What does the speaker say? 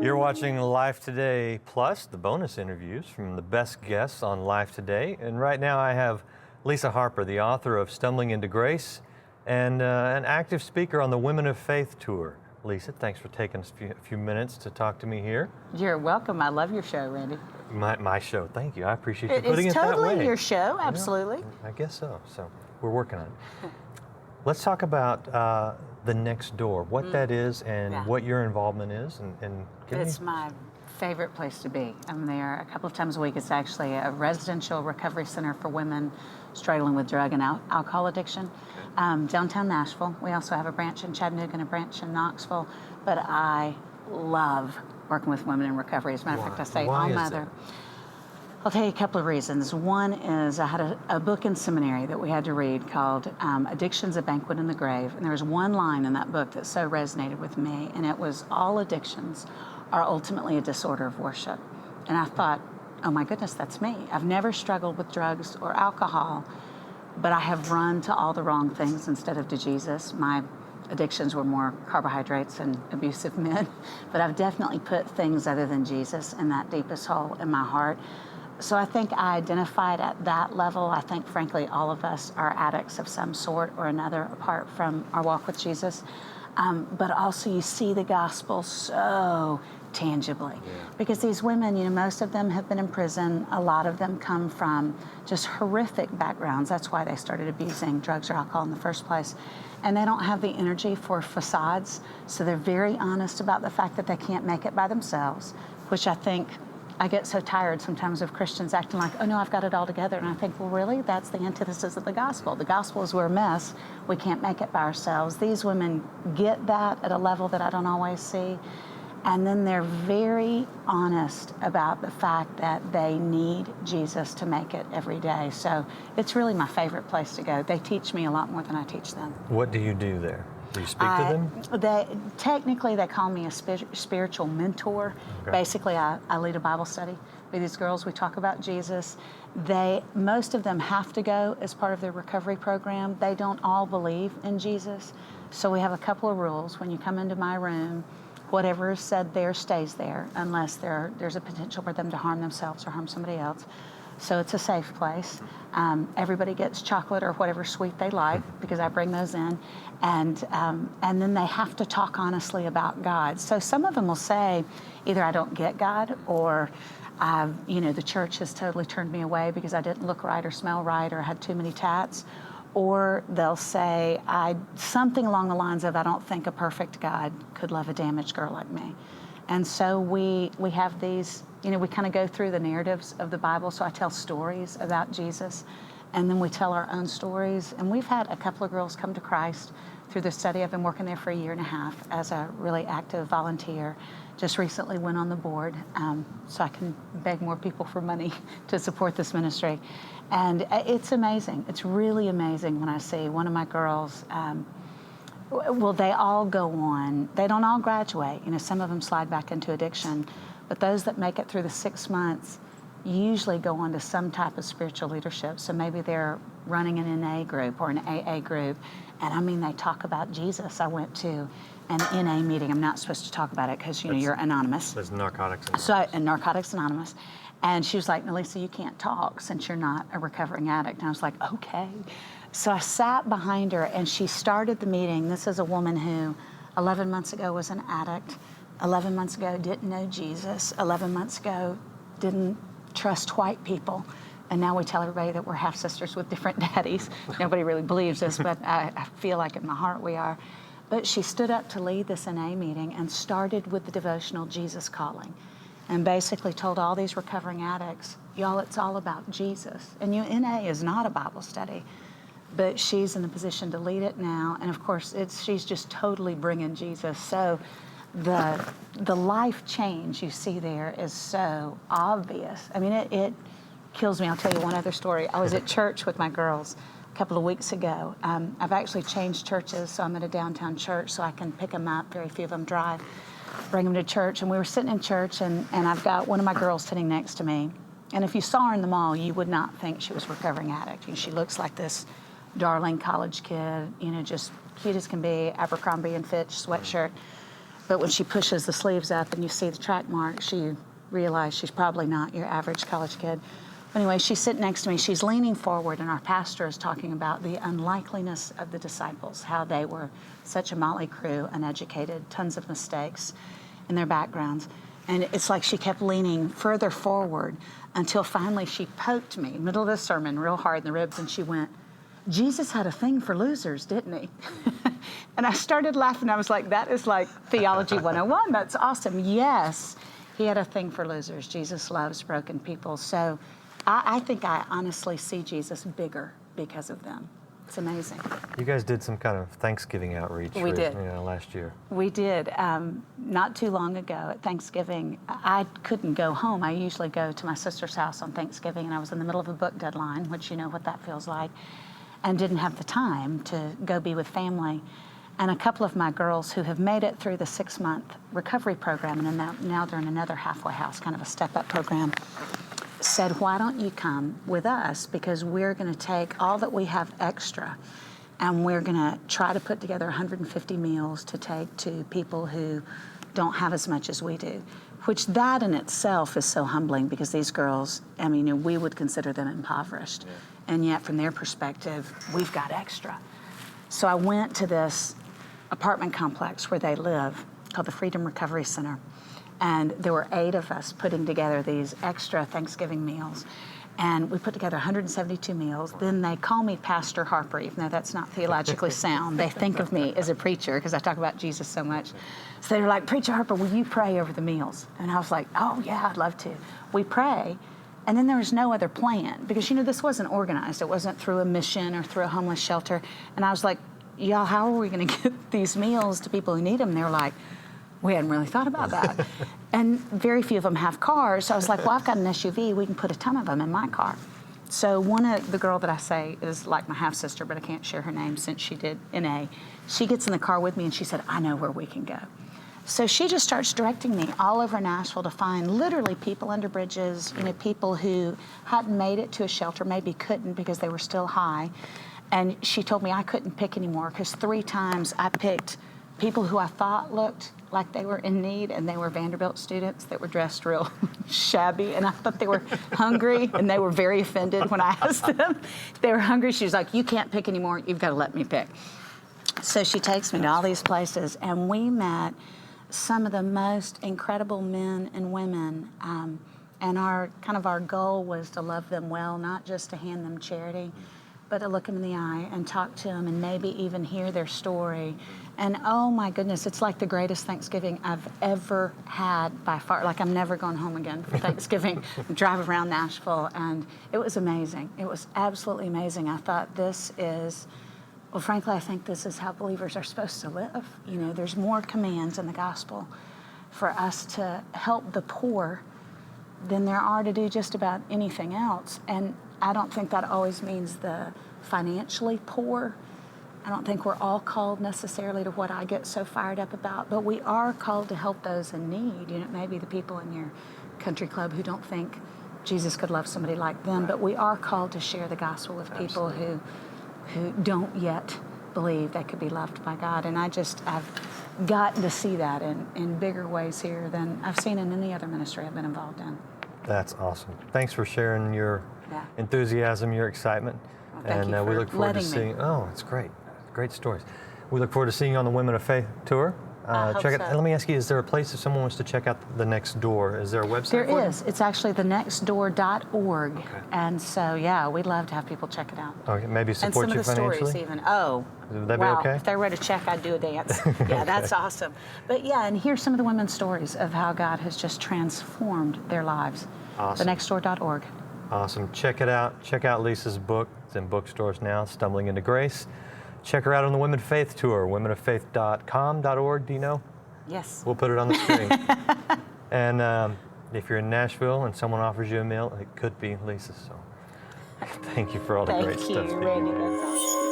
You're watching Life Today Plus, the bonus interviews from the best guests on Life Today. And right now I have Lisa Harper, the author of Stumbling into Grace and an active speaker on the Women of Faith tour. Lisa, thanks for taking a few minutes to talk to me here. You're welcome. I love your show, Randy. My show, thank you. I appreciate you putting It's it that way. It's totally your show, absolutely. I guess so. So we're working on it. Let's talk about the Next Door, what that is and what your involvement is. It's my favorite place to be. I'm there a couple of times a week. It's actually a residential recovery center for women struggling with drug and alcohol addiction. Downtown Nashville. We also have a branch in Chattanooga and a branch in Knoxville. But I love working with women in recovery. As a matter of fact, I say all mother. I'll tell you a couple of reasons. One is I had a book in seminary that we had to read called Addiction's a Banquet in the Grave. And there was one line in that book that so resonated with me, and it was, all addictions are ultimately a disorder of worship. And I thought, oh my goodness, that's me. I've never struggled with drugs or alcohol, but I have run to all the wrong things instead of to Jesus. My addictions were more carbohydrates and abusive men, but I've definitely put things other than Jesus in that deepest hole in my heart. So I think I identified at that level. I think, frankly, all of us are addicts of some sort or another apart from our walk with Jesus. But also you see the gospel so tangibly. Because these women, most of them have been in prison. A lot of them come from just horrific backgrounds. That's why they started abusing drugs or alcohol in the first place. And they don't have the energy for facades. So they're very honest about the fact that they can't make it by themselves, which I think I get so tired sometimes of Christians acting like, oh no, I've got it all together. And I think, well, really? That's the antithesis of the gospel. The gospel is we're a mess. We can't make it by ourselves. These women get that at a level that I don't always see. And then they're very honest about the fact that they need Jesus to make it every day. So it's really my favorite place to go. They teach me a lot more than I teach them. What do you do there? Do you speak to them? Technically, they call me a spiritual mentor. Okay. Basically, I lead a Bible study with these girls. We talk about Jesus. Most of them have to go as part of their recovery program. They don't all believe in Jesus. So we have a couple of rules. When you come into my room, whatever is said there stays there, unless there's a potential for them to harm themselves or harm somebody else. So it's a safe place. Everybody gets chocolate or whatever sweet they like because I bring those in. And then they have to talk honestly about God. So some of them will say, either I don't get God, or the church has totally turned me away because I didn't look right or smell right or had too many tats. Or they'll say something along the lines of, I don't think a perfect God could love a damaged girl like me. And so we have these, we kind of go through the narratives of the Bible. So I tell stories about Jesus, and then we tell our own stories. And we've had a couple of girls come to Christ through the study. I've been working there for 1.5 years as a really active volunteer. Just recently went on the board so I can beg more people for money to support this ministry. And it's amazing. It's really amazing when I see one of my girls, they all go on. They don't all graduate. Some of them slide back into addiction. But those that make it through the 6 months usually go on to some type of spiritual leadership. So maybe they're running an NA group or an AA group. And they talk about Jesus. I went to an NA meeting. I'm not supposed to talk about it because, you're anonymous. That's Narcotics Anonymous. So, Narcotics Anonymous. And she was like, Lisa, you can't talk since you're not a recovering addict. And I was like, okay. So I sat behind her, and she started the meeting. This is a woman who 11 months ago was an addict, 11 months ago didn't know Jesus, 11 months ago didn't trust white people. And now we tell everybody that we're half-sisters with different daddies. Nobody really believes this, but I feel like in my heart we are. But she stood up to lead this NA meeting and started with the devotional Jesus Calling, and basically told all these recovering addicts, y'all, it's all about Jesus. And NA is not a Bible study, but she's in the position to lead it now. And of course, she's just totally bringing Jesus. So the life change you see there is so obvious. It kills me. I'll tell you one other story. I was at church with my girls a couple of weeks ago. I've actually changed churches, so I'm at a downtown church so I can pick them up. Very few of them drive. Bring them to church. And we were sitting in church, and I've got one of my girls sitting next to me. And if you saw her in the mall, you would not think she was a recovering addict. She looks like this darling college kid, just cute as can be, Abercrombie and Fitch sweatshirt. But when she pushes the sleeves up and you see the track marks, you realize she's probably not your average college kid. Anyway, she's sitting next to me. She's leaning forward, and our pastor is talking about the unlikeliness of the disciples, how they were such a motley crew, uneducated, tons of mistakes in their backgrounds. And it's like she kept leaning further forward until finally she poked me, middle of the sermon, real hard in the ribs, and she went, "Jesus had a thing for losers, didn't he?" And I started laughing. I was like, that is like Theology 101. That's awesome. Yes, he had a thing for losers. Jesus loves broken people. So I think I honestly see Jesus bigger because of them. It's amazing. You guys did some kind of Thanksgiving outreach last year. We did. Not too long ago at Thanksgiving, I couldn't go home. I usually go to my sister's house on Thanksgiving, and I was in the middle of a book deadline, which you know what that feels like, and didn't have the time to go be with family. And a couple of my girls who have made it through the 6-month recovery program, and now they're in another halfway house, kind of a step-up program, said, "Why don't you come with us? Because we're going to take all that we have extra, and we're going to try to put together 150 meals to take to people who don't have as much as we do." Which that in itself is so humbling, because these girls, I mean, we would consider them impoverished. Yeah. And yet from their perspective, we've got extra. So I went to this apartment complex where they live called the Freedom Recovery Center. And there were 8 of us putting together these extra Thanksgiving meals. And we put together 172 meals. Then they call me Pastor Harper, even though that's not theologically sound. They think of me as a preacher because I talk about Jesus so much. So they were like, "Preacher Harper, will you pray over the meals?" And I was like, "Oh yeah, I'd love to." We pray. And then there was no other plan, because, this wasn't organized. It wasn't through a mission or through a homeless shelter. And I was like, "Y'all, how are we going to get these meals to people who need them?" And they were like, "We hadn't really thought about that." And very few of them have cars. So I was like, "Well, I've got an SUV. We can put a ton of them in my car." So the girl that I say is like my half-sister, but I can't share her name since she did NA. She gets in the car with me and she said, "I know where we can go." So she just starts directing me all over Nashville to find literally people under bridges, people who hadn't made it to a shelter, maybe couldn't because they were still high. And she told me I couldn't pick anymore, because 3 times I picked people who I thought looked like they were in need, and they were Vanderbilt students that were dressed real shabby, and I thought they were hungry, and they were very offended when I asked them if they were hungry. She was like, "You can't pick anymore. You've got to let me pick." So she takes me to all these places, and we met some of the most incredible men and women, and our goal was to love them well, not just to hand them charity, but to look them in the eye and talk to them and maybe even hear their story. And oh my goodness, it's like the greatest Thanksgiving I've ever had by far. Like, I'm never going home again for Thanksgiving. Drive around Nashville, and it was amazing. It was absolutely amazing. I thought frankly, I think this is how believers are supposed to live. There's more commands in the gospel for us to help the poor than there are to do just about anything else. And I don't think that always means the financially poor. I don't think we're all called necessarily to what I get so fired up about, but we are called to help those in need. Maybe the people in your country club who don't think Jesus could love somebody like them, but we are called to share the gospel with people who don't yet believe they could be loved by God. And I've gotten to see that in bigger ways here than I've seen in any other ministry I've been involved in. That's awesome. Thanks for sharing your enthusiasm, your excitement. Well, thank you for we look forward to seeing. Oh, it's great. Great stories. We look forward to seeing you on the Women of Faith tour. Let me ask you, is there a place if someone wants to check out The Next Door? Is there a website? There is. It's actually thenextdoor.org. Okay. And so, we'd love to have people check it out. Okay, maybe support you financially? And some of the stories even. Oh, would that wow. be okay? If they wrote a check, I'd do a dance. Yeah, that's awesome. But and here's some of the women's stories of how God has just transformed their lives. Awesome. Thenextdoor.org. Awesome. Check it out. Check out Lisa's book. It's in bookstores now, Stumbling into Grace. Check her out on the Women of Faith tour, womenoffaith.com.org. Do you know? Yes. We'll put it on the screen. And if you're in Nashville and someone offers you a meal, it could be Lisa. So thank you for all the great stuff. Thank you, Randy. That's awesome.